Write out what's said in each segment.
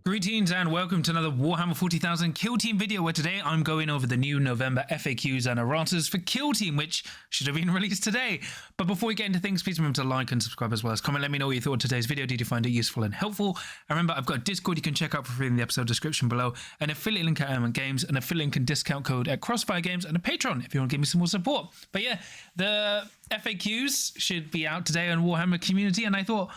Greetings and welcome to another Warhammer 40,000 Kill Team video, where today I'm going over the new November FAQs and Erratas for Kill Team, which should have been released today. But before we get into things, please remember to like and subscribe as well as comment. Let me know what you thought of today's video. Did you find it useful and helpful? And remember, I've got a Discord you can check out for free in the episode description below, an affiliate link at Element Games, an affiliate link and discount code at Crossfire Games, and a Patreon if you want to give me some more support. But yeah, the FAQs should be out today on Warhammer community, and I thought,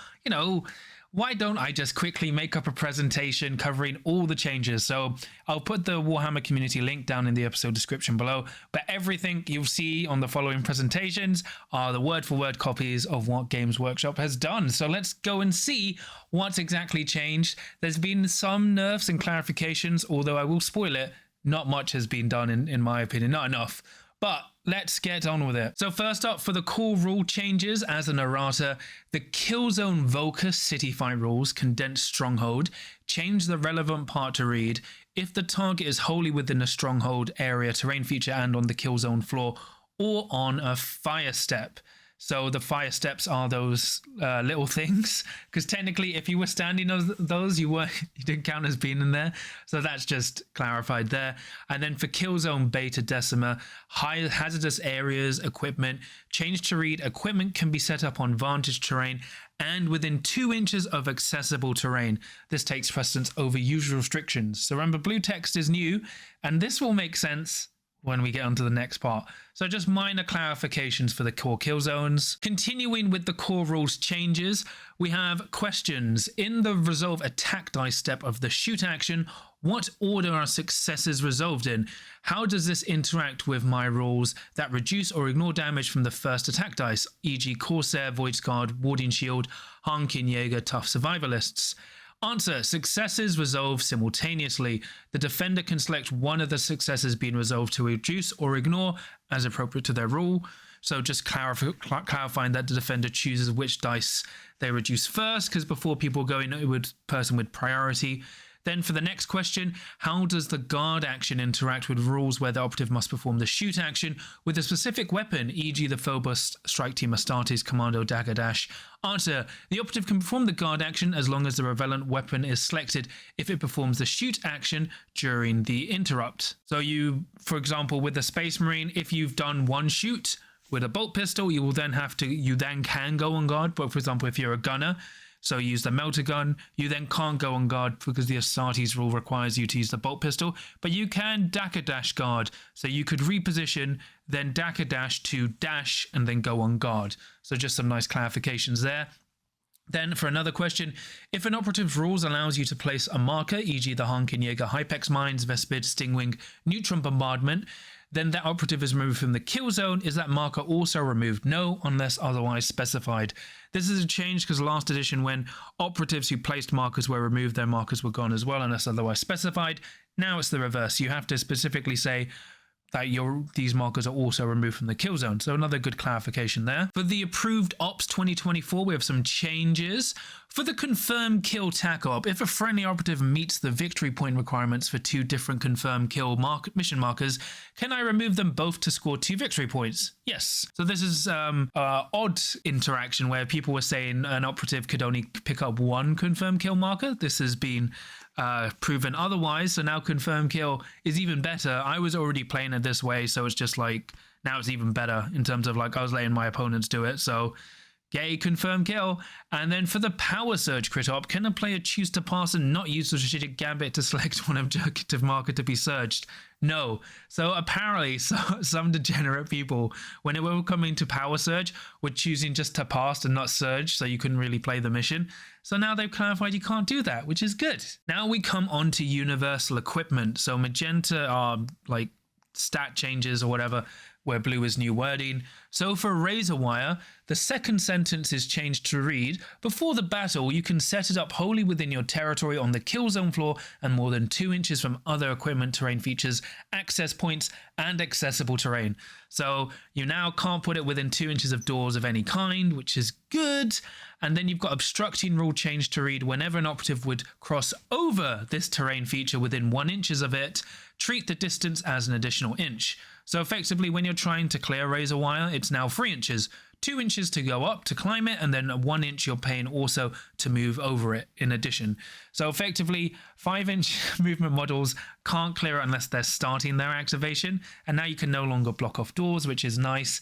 why don't I just quickly make up a presentation covering all the changes? So I'll put the Warhammer community link down in the episode description below, but everything you'll see on the following presentations are the word-for-word copies of what Games Workshop has done. So let's go and see what's exactly changed. There's been some nerfs and clarifications, although I will spoil it, not much has been done in my opinion, not enough. But let's get on with it. So first up, for the core rule changes as an errata, the Killzone Volca City Fight rules condensed Stronghold change the relevant part to read: if the target is wholly within a Stronghold area terrain feature and on the Killzone floor or on a fire step. So the fire steps are those little things, because technically if you were standing on those, you didn't count as being in there. So that's just clarified there. And then for Killzone Beta Decima, high hazardous areas, equipment, change to read: equipment can be set up on vantage terrain and within 2 inches of accessible terrain. This takes precedence over usual restrictions. So remember, blue text is new, and this will make sense when we get onto the next part. So just minor clarifications for the core kill zones. Continuing with the core rules changes, we have questions. In the resolve attack dice step of the shoot action, what order are successes resolved in? How does this interact with my rules that reduce or ignore damage from the first attack dice, e.g. Corsair Voidscarred, Warding Shield, Hernkyn Yaegir, Tough Survivalists? Answer: successes resolve simultaneously. The defender can select one of the successes being resolved to reduce or ignore as appropriate to their rule. So just clarifying that the defender chooses which dice they reduce first, because before people go in with person with priority. Then for the next question, how does the guard action interact with rules where the operative must perform the shoot action with a specific weapon, e.g. the Fellgor Strike Team Astartes Commando Dagger Dash? Answer: the operative can perform the guard action as long as the relevant weapon is selected if it performs the shoot action during the interrupt. So you, for example, with the Space Marine, if you've done one shoot with a bolt pistol, you then can go on guard. But for example, if you're a gunner, so you use the melter gun, you then can't go on guard because the Astartes rule requires you to use the bolt pistol, but you can Dagger Dash guard. So you could reposition, then Dagger Dash to dash, and then go on guard. So just some nice clarifications there. Then for another question, if an operative's rules allows you to place a marker, e.g. the Hernkyn Yaegir Hypex Mines, Vespid Stingwing, Neutron Bombardment, then that operative is removed from the kill zone. Is that marker also removed? No, unless otherwise specified. This is a change because last edition, when operatives who placed markers were removed, their markers were gone as well, unless otherwise specified. Now it's the reverse. You have to specifically say that these markers are also removed from the kill zone. So another good clarification there. For the approved Ops 2024, we have some changes. For the confirmed kill tac op, if a friendly operative meets the victory point requirements for 2 different confirmed kill mission markers, can I remove them both to score 2 victory points? Yes. So this is odd interaction where people were saying an operative could only pick up 1 confirmed kill marker. This has been proven otherwise, so now confirm kill is even better. I was already playing it this way, so it's just like now it's even better in terms of like I was letting my opponents do it. So yay, confirm kill. And then for the power surge crit op, can a player choose to pass and not use the strategic gambit to select one objective marker to be surged? No. So apparently some degenerate people, when it were coming to power surge, were choosing just to pass and not surge, so you couldn't really play the mission. So now they've clarified you can't do that, which is good. Now we come on to universal equipment. So magenta are like stat changes or whatever, where blue is new wording. So for Razor Wire, the second sentence is changed to read: before the battle, you can set it up wholly within your territory on the kill zone floor and more than 2 inches from other equipment, terrain features, access points, and accessible terrain. So you now can't put it within 2 inches of doors of any kind, which is good. And then you've got obstructing rule change to read: whenever an operative would cross over this terrain feature within 1 inch of it, treat the distance as an additional inch. So effectively, when you're trying to clear Razor Wire, it's now 3 inches. 2 inches to go up to climb it, and then 1 inch you're paying also to move over it in addition. So effectively 5-inch movement models can't clear it unless they're starting their activation, and now you can no longer block off doors, which is nice.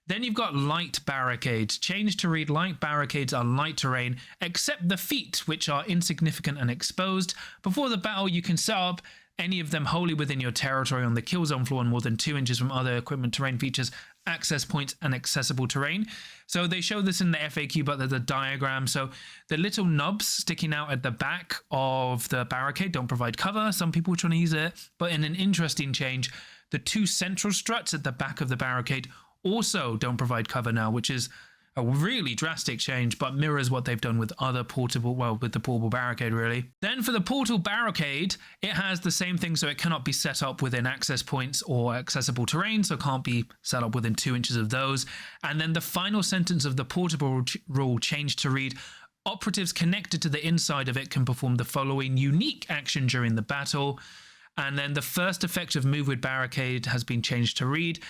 Then you've got light barricades. Change to read: light barricades are light terrain, except the feet, which are insignificant and exposed. Before the battle, you can set up any of them wholly within your territory on the kill zone floor and more than 2 inches from other equipment, terrain features, access points, and accessible terrain. So they show this in the FAQ, but there's a diagram. So the little nubs sticking out at the back of the barricade don't provide cover. Some people are trying to use it, but in an interesting change, the 2 central struts at the back of the barricade also don't provide cover now, which is a really drastic change, but mirrors what they've done with other portable, well, with the portable barricade really. Then for the portal barricade, it has the same thing, so it cannot be set up within access points or accessible terrain, so can't be set up within 2 inches of those. And then the final sentence of the portable rule changed to read: operatives connected to the inside of it can perform the following unique action during the battle. And then the first effective move with barricade has been changed to read: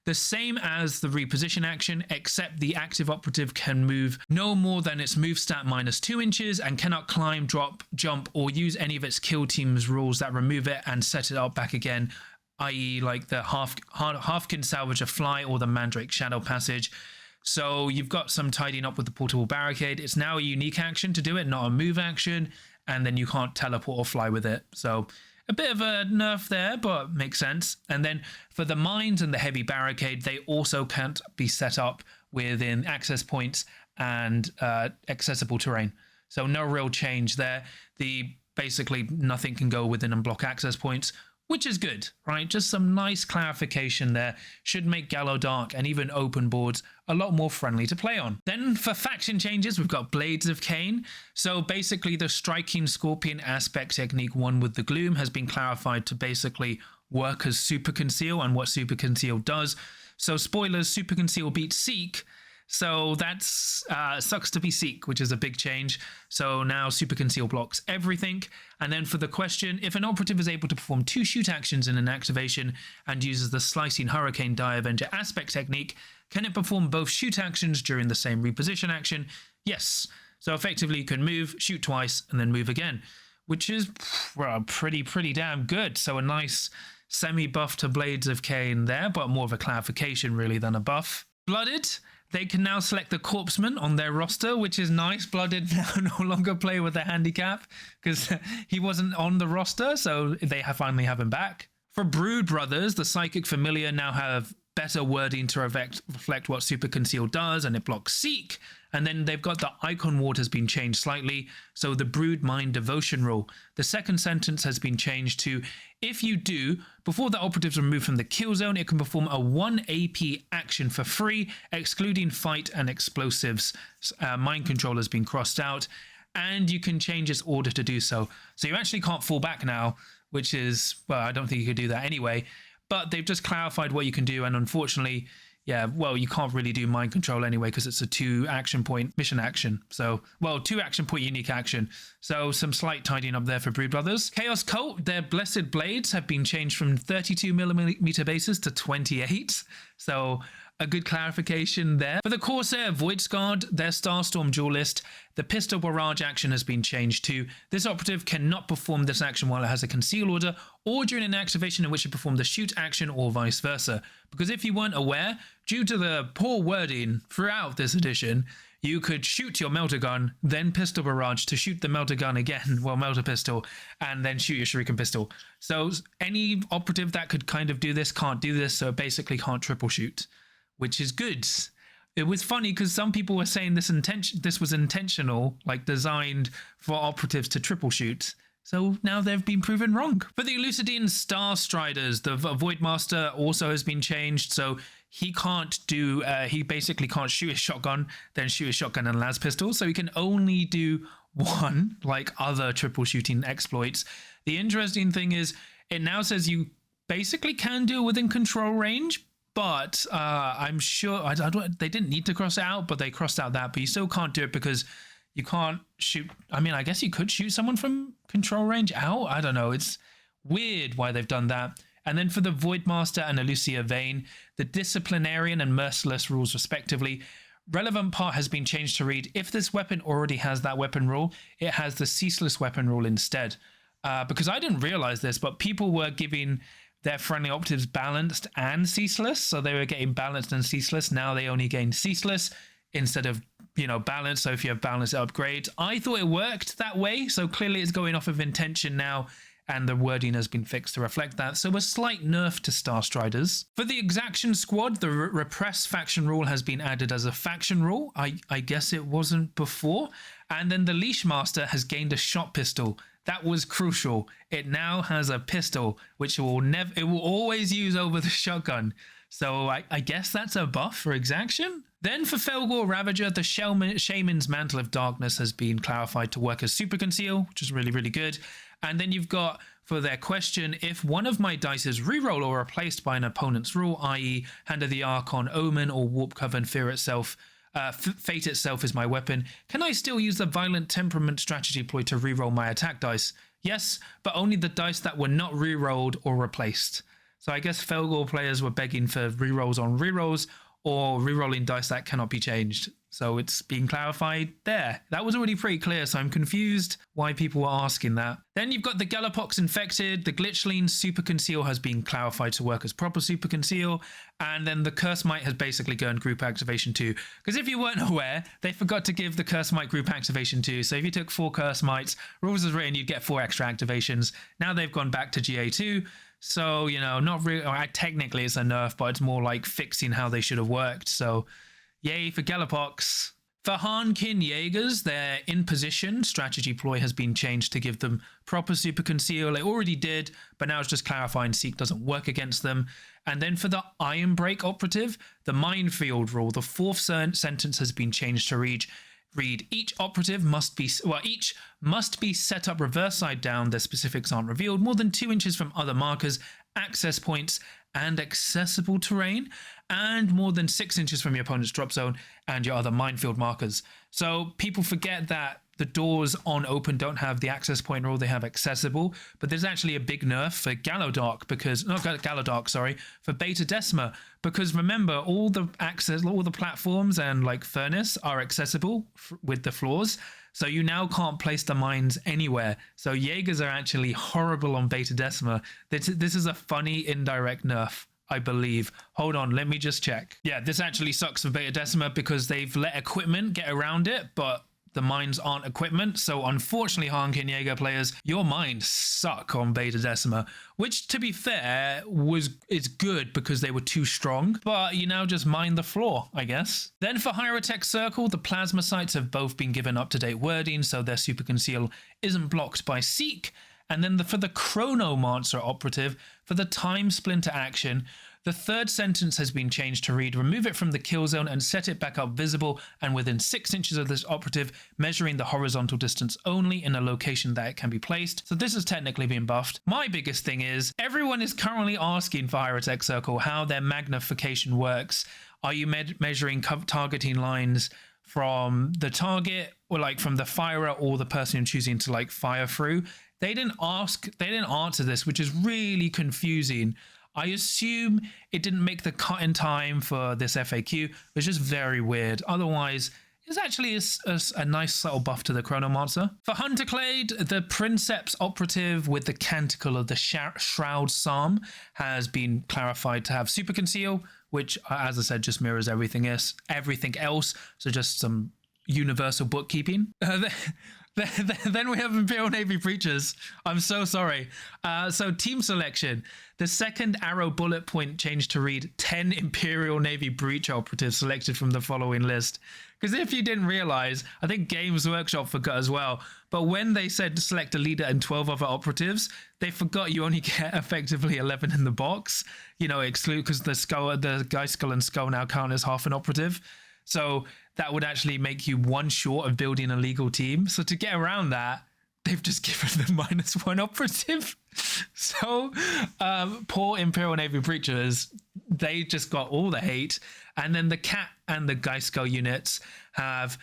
the same as the reposition action, except the active operative can move no more than its move stat minus 2 inches and cannot climb, drop, jump, or use any of its kill team's rules that remove it and set it up back again, i.e. like the Hernkyn Salvage a Fly or the Mandrake Shadow Passage. So you've got some tidying up with the portable barricade. It's now a unique action to do it, not a move action, and then you can't teleport or fly with it. So a bit of a nerf there, but makes sense. And then for the mines and the heavy barricade, they also can't be set up within access points and accessible terrain. So no real change there. Basically nothing can go within and block access points, which is good, right? Just some nice clarification there. Should make Gallodark and even open boards a lot more friendly to play on. Then for faction changes, we've got Blades of Khaine. So basically the striking scorpion aspect technique, one with the gloom, has been clarified to basically work as super conceal and what super conceal does. So spoilers, super conceal beats seek. So that's sucks to be seek, which is a big change. So now super conceal blocks everything. And then for the question, if an operative is able to perform 2 shoot actions in an activation and uses the slicing hurricane die avenger aspect technique, can it perform both shoot actions during the same reposition action? Yes. So effectively you can move, shoot twice, and then move again, which is pretty damn good. So a nice semi-buff to Blades of Khaine there, but more of a clarification really than a buff. Blooded. They can now select the Corpseman on their roster, which is nice. Blooded now no longer play with a handicap because he wasn't on the roster, so they finally have him back. For Brood Brothers, the Psychic Familiar now have better wording to reflect what Super Conceal does, and it blocks Seek. And then they've got the icon ward has been changed slightly, so the Brood Mind Devotion rule. The second sentence has been changed to: if you do, before the operatives are removed from the kill zone, it can perform a 1 AP action for free, excluding fight and explosives. Mind Control has been crossed out, and you can change its order to do so. So you actually can't fall back now, which is, well, I don't think you could do that anyway, but they've just clarified what you can do, and unfortunately, yeah, well, you can't really do mind control anyway because it's a 2 action point mission action. So, well, 2 action point unique action. So some slight tidying up there for Brood Brothers. Chaos Cult, their Blessed Blades have been changed from 32mm bases to 28. So a good clarification there. For the Corsair Voidscarred, their Starstorm Duelist, the Pistol Barrage action has been changed to: this operative cannot perform this action while it has a conceal order or during an activation in which it performed the shoot action, or vice versa. Because if you weren't aware, due to the poor wording throughout this edition, you could shoot your melter gun, then pistol barrage to shoot the melter gun again, well, melter pistol, and then shoot your shuriken pistol. So any operative that could kind of do this can't do this, so it basically can't triple shoot, which is good. It was funny because some people were saying this was intentional, like designed for operatives to triple shoot. So now they've been proven wrong. For the Elucidian Starstriders, the Voidmaster also has been changed. So he can't do, he basically can't shoot his shotgun, then shoot his shotgun and las pistol. So he can only do one, like other triple shooting exploits. The interesting thing is it now says you basically can do it within control range, but I'm sure, they didn't need to cross it out, but they crossed out that, but you still can't do it because you can't shoot. I mean, I guess you could shoot someone from control range out. I don't know. It's weird why they've done that. And then for the Voidmaster and Elucia Vane, the Disciplinarian and Merciless rules respectively relevant part has been changed to read, if this weapon already has that weapon rule, it has the ceaseless weapon rule instead. Because I didn't realize this, but people were giving their friendly operatives balanced and ceaseless. So they were getting balanced and ceaseless. Now they only gain ceaseless instead of, you know, balanced. So if you have balanced, it upgrades. I thought it worked that way. So clearly it's going off of intention now, and the wording has been fixed to reflect that. So a slight nerf to Starstriders. For the Exaction Squad, the repress faction rule has been added as a faction rule. I guess it wasn't before. And then the Leash Master has gained a shot pistol. That was crucial. It now has a pistol, which it will always use over the shotgun. So I guess that's a buff for Exaction. Then for Fellgor Ravager, the Shaman's Mantle of Darkness has been clarified to work as Super Conceal, which is really, really good. And then you've got, for their question, if one of my dice is reroll or replaced by an opponent's rule, i.e. Hand of the Archon, Omen, or Warpcoven, Fate itself is my weapon, can I still use the Violent Temperament strategy ploy to reroll my attack dice? Yes, but only the dice that were not rerolled or replaced. So I guess Fellgor players were begging for rerolls on rerolls, or rerolling dice that cannot be changed. So it's being clarified there. That was already pretty clear, so I'm confused why people were asking that. Then you've got the Gellerpox Infected. The Glitchling Super Conceal has been clarified to work as proper Super Conceal. And then the Curse Might has basically gone Group Activation 2. Because if you weren't aware, they forgot to give the Curse Might Group Activation 2. So if you took 4 Curse Mights, rules as written, you'd get 4 extra activations. Now they've gone back to GA2. So, you know, not really, technically it's a nerf, but it's more like fixing how they should have worked. So, yay for Gellerpox. For Hernkyn Yaegirs, their in position strategy ploy has been changed to give them proper Super Conceal. It already did, but now it's just clarifying Seek doesn't work against them. And then for the Iron Break operative, the Minefield rule, the 4th sentence has been changed to read each operative must be set up reverse side down. Their specifics aren't revealed, more than 2 inches from other markers, access points, and accessible terrain, and more than 6 inches from your opponent's drop zone and your other minefield markers. So people forget that the doors on open don't have the access point rule, they have accessible, but there's actually a big nerf for for Beta Decima, because remember, all the platforms and like Furnace are accessible with the floors, so you now can't place the mines anywhere. So Jaegers are actually horrible on Beta Decima. This is a funny indirect nerf, I believe. Hold on, let me just check. Yeah, this actually sucks for Beta Decima because they've let equipment get around it, but the mines aren't equipment. So unfortunately, Hernkyn Yaegir players, your mines suck on Beta Decima, which to be fair is good because they were too strong, but you now just mine the floor, I guess. Then for Hierotek Circle, the plasma sites have both been given up-to-date wording, so their Super Conceal isn't blocked by Seek. And then for the Chronomancer operative, for the Time Splinter action, the 3rd sentence has been changed to read, remove it from the kill zone and set it back up visible and within 6 inches of this operative, measuring the horizontal distance only in a location that it can be placed. So this has technically been buffed. My biggest thing is, everyone is currently asking for Hierotek Circle how their magnification works. Are you measuring targeting lines from the target, or like from the firer or the person you're choosing to like fire through? They didn't answer this, which is really confusing. I assume it didn't make the cut in time for this FAQ, which is very weird. Otherwise, it's actually a nice subtle buff to the Chronomancer. For Hunter Clade, the Princeps operative with the Canticle of the Shroud Psalm has been clarified to have Super Conceal, which, as I said, just mirrors everything else. So just some universal bookkeeping. Then we have Imperial Navy Breachers. I'm so sorry. So team selection. The 2nd arrow bullet point changed to read 10 Imperial Navy Breach operatives selected from the following list. Because if you didn't realize, I think Games Workshop forgot as well, but when they said to select a leader and 12 other operatives, they forgot you only get effectively 11 in the box. You know, exclude because the Geist Skull and Skull now count as half an operative. So that would actually make you one short of building a legal team. So to get around that, they've just given them -1 operative. So poor Imperial Navy breachers, they just got all the hate. And then the Cat and the Geiskel units have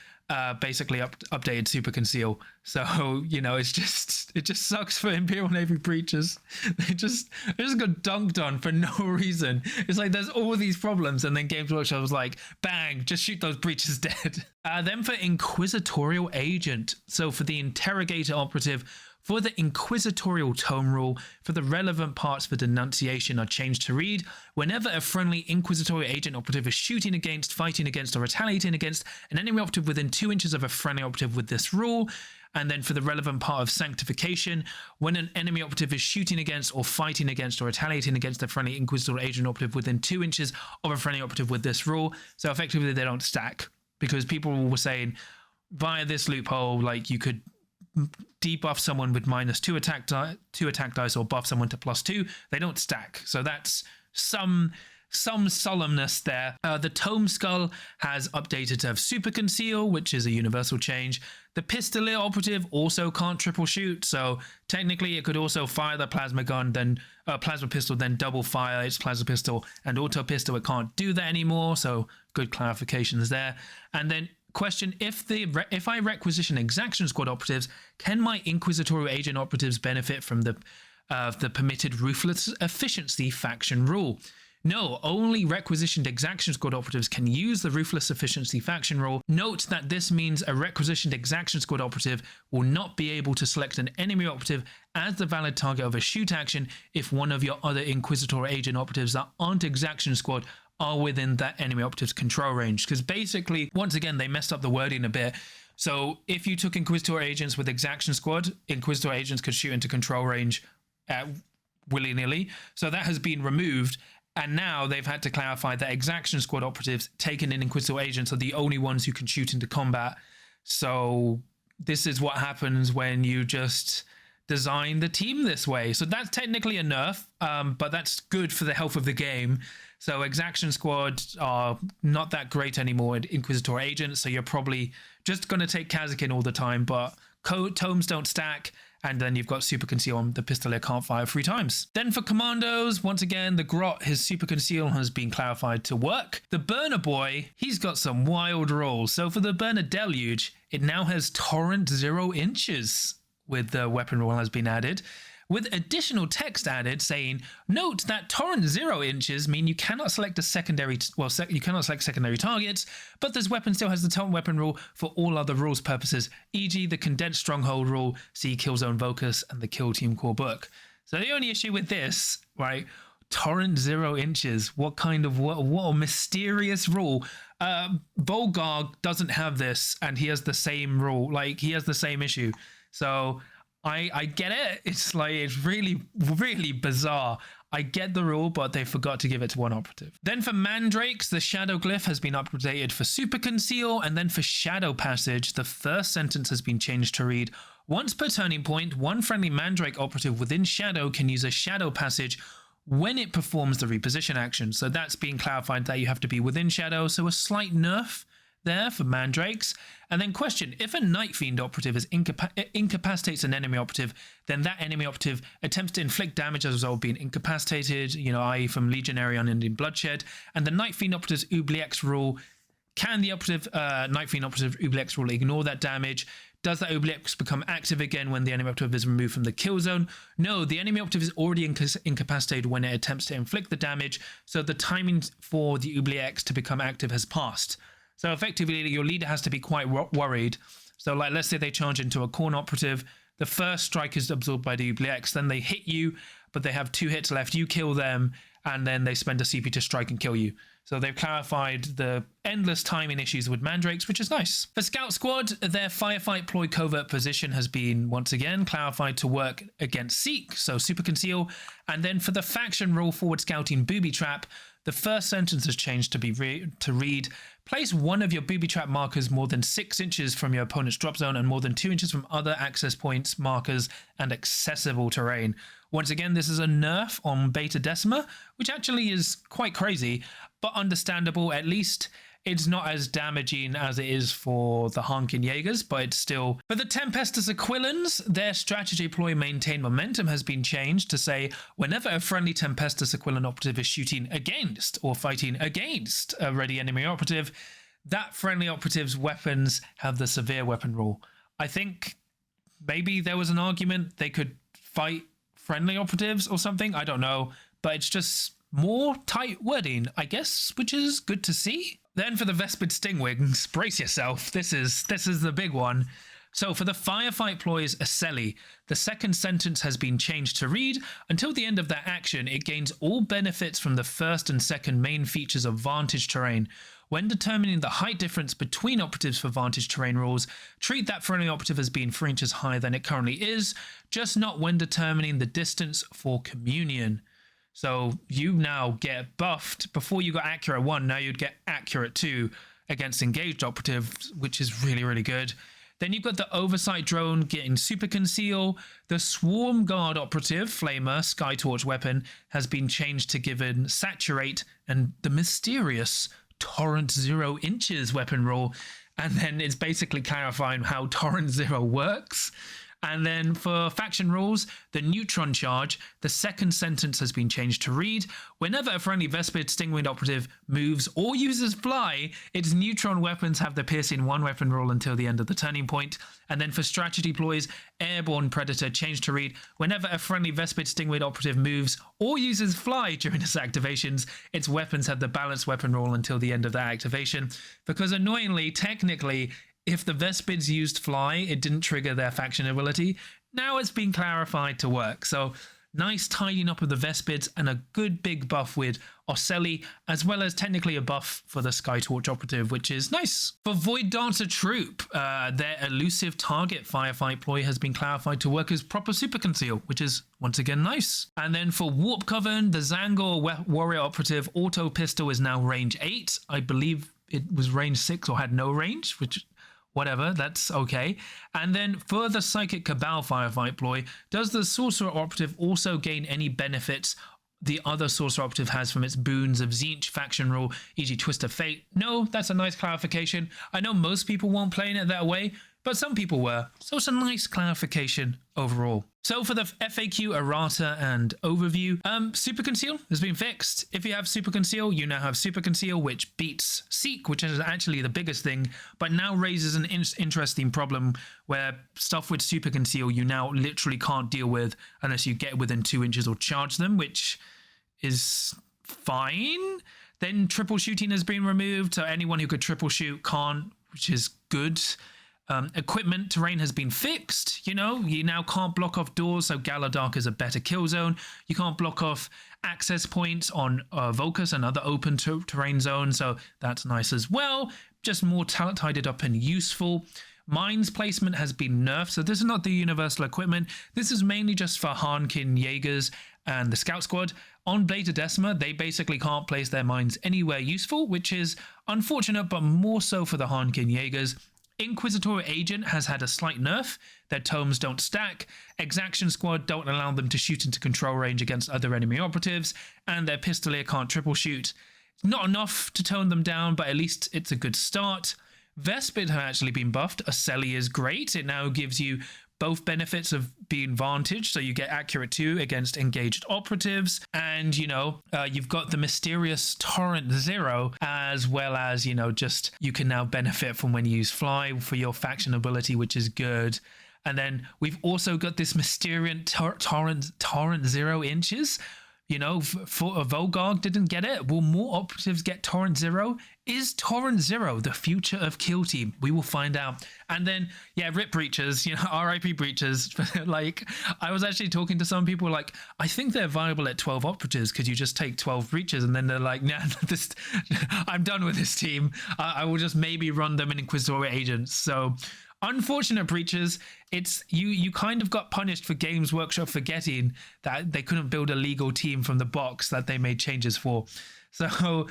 basically updated Super Conceal. So, you know, it just sucks for Imperial Navy breachers. They just got dunked on for no reason. It's like there's all these problems, and then Games Workshop was like, bang, just shoot those breachers dead. Then for Inquisitorial Agent. So for the Interrogator Operative, for the Inquisitorial Tome Rule, for the relevant parts for denunciation are changed to read: whenever a friendly Inquisitorial Agent operative is shooting against, fighting against, or retaliating against an enemy operative within 2 inches of a friendly operative with this rule. And then for the relevant part of Sanctification, when an enemy operative is shooting against or fighting against or retaliating against a friendly Inquisitorial Agent operative within 2 inches of a friendly operative with this rule. So effectively they don't stack, because people were saying via this loophole, like you could debuff someone with -2 attack dice or buff someone to +2. They don't stack. So that's some solemnness there. The Tome Skull has updated to have Super Conceal, which is a universal change. The Pistolier Operative also can't triple shoot, so technically it could also fire the plasma gun, then plasma pistol, then double fire its plasma pistol and auto pistol. It can't do that anymore, so good clarifications there. And then question: if I requisition Exaction Squad operatives, can my Inquisitorial Agent operatives benefit from the permitted Ruthless Efficiency faction rule? No, only requisitioned Exaction Squad operatives can use the Ruthless Efficiency faction rule. Note that this means a requisitioned Exaction Squad operative will not be able to select an enemy operative as the valid target of a shoot action if one of your other Inquisitorial Agent operatives that aren't Exaction Squad are within that enemy operative's control range. Because basically, once again, they messed up the wording a bit. So if you took Inquisitorial Agents with Exaction Squad, Inquisitorial Agents could shoot into control range willy-nilly. So that has been removed. And now they've had to clarify that Exaction Squad operatives taken in Inquisitorial Agents are the only ones who can shoot into combat. So this is what happens when you just design the team this way. So that's technically a nerf, but that's good for the health of the game. So Exaction Squad are not that great anymore in Inquisitorial Agents, so you're probably just going to take Kazakin all the time, but tomes don't stack. And then you've got Super Conceal on the Pistolier can't fire 3 times. Then for Kommandos, once again, the Grot, his Super Conceal has been clarified to work. The Burner Boy, he's got some wild rules. So for the Burner Deluge, it now has Torrent 0 inches with the weapon rule has been added, with additional text added saying, note that Torrent 0 inches mean you cannot select a secondary, you cannot select secondary targets, but this weapon still has the Torrent weapon rule for all other rules purposes, e.g. the Condensed Stronghold rule, see Killzone Vocus and the Kill Team Core book. So the only issue with this, right, Torrent 0 inches, what a mysterious rule. Volgarg doesn't have this, and he has the same rule, like he has the same issue. So I get it. It's like, it's really, really bizarre. I get the rule, but they forgot to give it to one operative. Then for Mandrakes, the Shadow Glyph has been updated for Super Conceal, and then for Shadow Passage, the first sentence has been changed to read, once per turning point, one friendly Mandrake operative within Shadow can use a Shadow Passage when it performs the reposition action. So that's being clarified that you have to be within Shadow, so a slight nerf there for Mandrakes. And then question, if a Night Fiend operative incapacitates an enemy operative, then that enemy operative attempts to inflict damage as a result of being incapacitated, i.e. from Legionary Unending Bloodshed, and the Night Fiend operative's Oubliex rule, can the Night Fiend operative Oubliex rule ignore that damage? Does that Oubliex become active again when the enemy operative is removed from the kill zone? No, the enemy operative is already incapacitated when it attempts to inflict the damage, so the timing for the Oubliex to become active has passed. So effectively, your leader has to be quite worried. So like, let's say they charge into a corn operative, the first strike is absorbed by the Oubliex, then they hit you, but they have 2 hits left, you kill them, and then they spend a CP to strike and kill you. So they've clarified the endless timing issues with Mandrakes, which is nice. For Scout Squad, their Firefight Ploy Covert position has been, once again, clarified to work against Seek, so Super Conceal. And then for the faction rule Forward Scouting Booby Trap, the first sentence has changed to read, place one of your booby trap markers more than 6 inches from your opponent's drop zone and more than 2 inches from other access points, markers, and accessible terrain. Once again, this is a nerf on Beta Decima, which actually is quite crazy, but understandable. At least It's not as damaging as it is for the Hernkyn Yaegirs, but it's still... For the Tempestus Aquilons, their strategy ploy maintain momentum has been changed to say whenever a friendly Tempestus Aquilon operative is shooting against or fighting against a ready enemy operative, that friendly operative's weapons have the severe weapon rule. I think maybe there was an argument they could fight friendly operatives or something. I don't know, but it's just more tight wording, I guess, which is good to see. Then for the Vespid Stingwings, brace yourself. This is the big one. So for the Firefight ploys Aselli, the second sentence has been changed to read, until the end of that action, it gains all benefits from the first and second main features of Vantage Terrain. When determining the height difference between operatives for Vantage Terrain rules, treat that friendly operative as being 3 inches higher than it currently is, just not when determining the distance for Communion. So you now get buffed. Before you got Accurate 1, now you'd get Accurate 2 against engaged operatives, which is really, really good. Then you've got the Oversight Drone getting Super Conceal. The Swarm Guard operative, Flamer, Skytorch weapon, has been changed to given Saturate and the mysterious Torrent 0 inches weapon rule. And then it's basically clarifying how Torrent 0 works. And then for faction rules, the Neutron Charge, the second sentence has been changed to read, whenever a friendly Vespid Stingwing operative moves or uses fly, its neutron weapons have the piercing 1 weapon rule until the end of the turning point. And then for strategy ploys, Airborne Predator changed to read, whenever a friendly Vespid Stingwing operative moves or uses fly during its activations, its weapons have the balanced weapon rule until the end of that activation. Because annoyingly, technically, if the Vespids used fly, it didn't trigger their faction ability. Now it's been clarified to work. So nice tidying up of the Vespids and a good big buff with Aselli, as well as technically a buff for the Skytorch operative, which is nice. For Void Dancer Troupe, their elusive target firefight ploy has been clarified to work as proper super conceal, which is once again nice. And then for Warpcoven, the Zangor warrior operative auto pistol is now range 8. I believe it was range 6 or had no range, which... whatever, that's okay. And then for the Psychic Cabal firefight ploy, does the Sorcerer operative also gain any benefits the other Sorcerer operative has from its boons of Tzeentch faction rule, e.g. Twist of Fate? No, that's a nice clarification. I know most people weren't playing it that way, but some people were. So it's a nice clarification overall. So for the FAQ, Errata, and Overview, Super Conceal has been fixed. If you have Super Conceal, you now have Super Conceal, which beats Seek, which is actually the biggest thing, but now raises an interesting problem where stuff with Super Conceal you now literally can't deal with unless you get within 2 inches or charge them, which is fine. Then triple shooting has been removed, so anyone who could triple shoot can't, which is good. Equipment terrain has been fixed. You know, you now can't block off doors, so Galadark is a better kill zone. You can't block off access points on Volcus and other open terrain zones, so that's nice as well. Just more tidied up and useful. Mines placement has been nerfed, so this is not the universal equipment. This is mainly just for Hernkyn Yaegirs and the Scout Squad. On Blade of Decima, they basically can't place their mines anywhere useful, which is unfortunate, but more so for the Hernkyn Yaegirs. Inquisitorial Agent has had a slight nerf. Their tomes don't stack. Exaction Squad don't allow them to shoot into control range against other enemy operatives. And their Pistolier can't triple shoot. Not enough to tone them down, but at least it's a good start. Vespid have actually been buffed. Aselli is great. It now gives you both benefits of being Vantage, so you get Accurate 2 against engaged operatives, and, you know, you've got the mysterious Torrent 0, as well as, you know, just you can now benefit from when you use Fly for your faction ability, which is good. And then we've also got this Mysterious Torrent 0 inches. You know, for Volgarg didn't get it. Will more operatives get Torrent 0? Is Torrent 0 the future of Kill Team? We will find out. And then, yeah, RIP Breachers, you know, RIP Breachers. Like, I was actually talking to some people like, I think they're viable at 12 operatives because you just take 12 Breachers, and then they're like, nah, I'm done with this team. I will just maybe run them in Inquisitorial Agents. So... unfortunate, Breachers. It's you kind of got punished for Games Workshop forgetting that they couldn't build a legal team from the box that they made changes for. So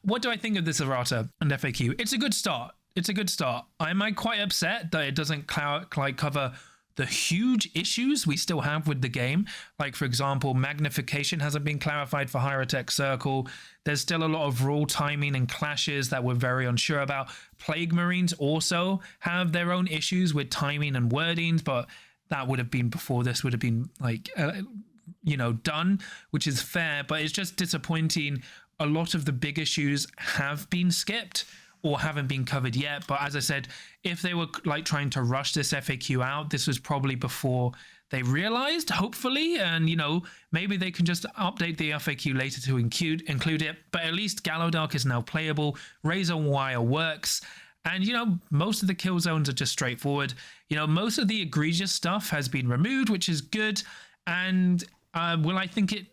what do I think of this Errata and FAQ? It's a good start. It's a good start. Am I quite upset that it doesn't quite cover the huge issues we still have with the game. Like, for example, magnification hasn't been clarified for Hierotek Circle. There's still a lot of rule timing and clashes that we're very unsure about. Plague Marines also have their own issues with timing and wordings, but that would have been before this would have been like, done, which is fair, but it's just disappointing. A lot of the big issues have been skipped or haven't been covered yet. But as I said, if they were like trying to rush this FAQ out, this was probably before they realized, hopefully, and maybe they can just update the FAQ later to include it. But at least Gallodark is now playable, Razor Wire works, and most of the kill zones are just straightforward. Most of the egregious stuff has been removed, which is good. And will I think it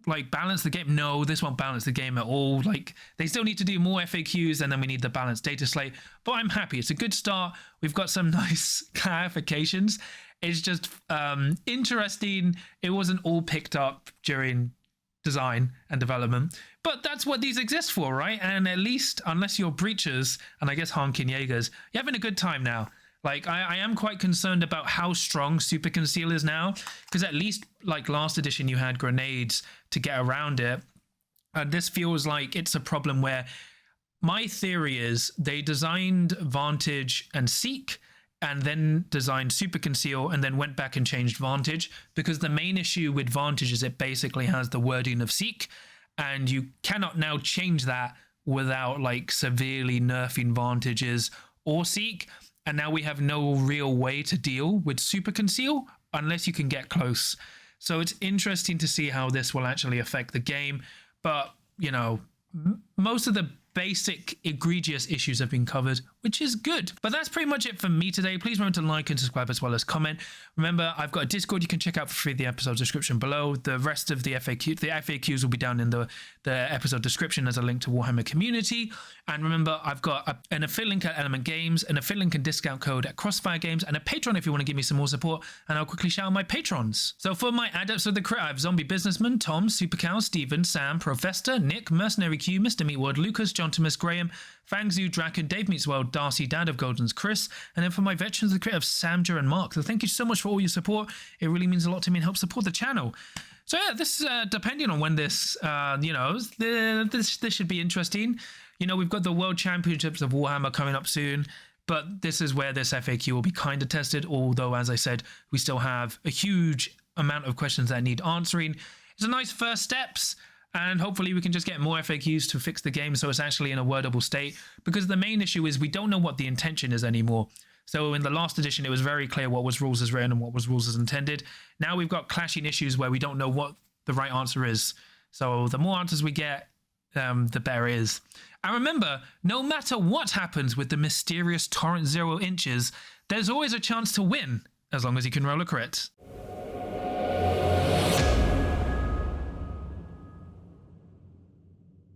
like balance the game? No, this won't balance the game at all. Like, they still need to do more FAQs, and then we need the balanced data slate, but I'm happy. It's a good start. We've got some nice clarifications. It's just interesting. It wasn't all picked up during design and development, but that's what these exist for, right? And at least, unless you're breachers and I guess Hernkyn Yaegirs, you're having a good time now. Like, I am quite concerned about how strong Super Conceal is now, because at least, like, last edition you had grenades to get around it. And this feels like it's a problem where my theory is they designed Vantage and Seek, and then designed Super Conceal, and then went back and changed Vantage, because the main issue with Vantage is it basically has the wording of Seek, and you cannot now change that without, like, severely nerfing Vantages or Seek. And now we have no real way to deal with Super Conceal unless you can get close. So it's interesting to see how this will actually affect the game. But, most of the basic egregious issues have been covered, which is good. But that's pretty much it for me today. Please remember to like and subscribe as well as comment. Remember, I've got a Discord you can check out for free in the episode description below. The rest of the FAQs will be down in the episode description as a link to Warhammer community. And remember, I've got an affiliate link at Element Games, an affiliate link and discount code at Crossfire Games, and a Patreon if you want to give me some more support. And I'll quickly shout out my patrons. So for my adepts of the crit, I have Zombie Businessman, Tom, Supercow, Stephen, Sam, Professor, Nick, Mercenary Q, Mr. Meatwood, Lucas, John Thomas, Graham, Fangzu, Draken, Dave Meetswell, Darcy, Dad of Golden's, Chris, and then for my veterans of the crit of Samja and Mark. So thank you so much for all your support. It really means a lot to me and helps support the channel. So yeah, this depending on when this, this should be interesting. We've got the World Championships of Warhammer coming up soon, but this is where this FAQ will be kind of tested. Although, as I said, we still have a huge amount of questions that need answering. It's a nice first steps. And hopefully we can just get more FAQs to fix the game so it's actually in a wordable state, because the main issue is we don't know what the intention is anymore. So in the last edition, it was very clear what was rules as written and what was rules as intended. Now we've got clashing issues where we don't know what the right answer is. So the more answers we get, the better it is. And remember, no matter what happens with the mysterious Torrent 0 inches, there's always a chance to win, as long as you can roll a crit.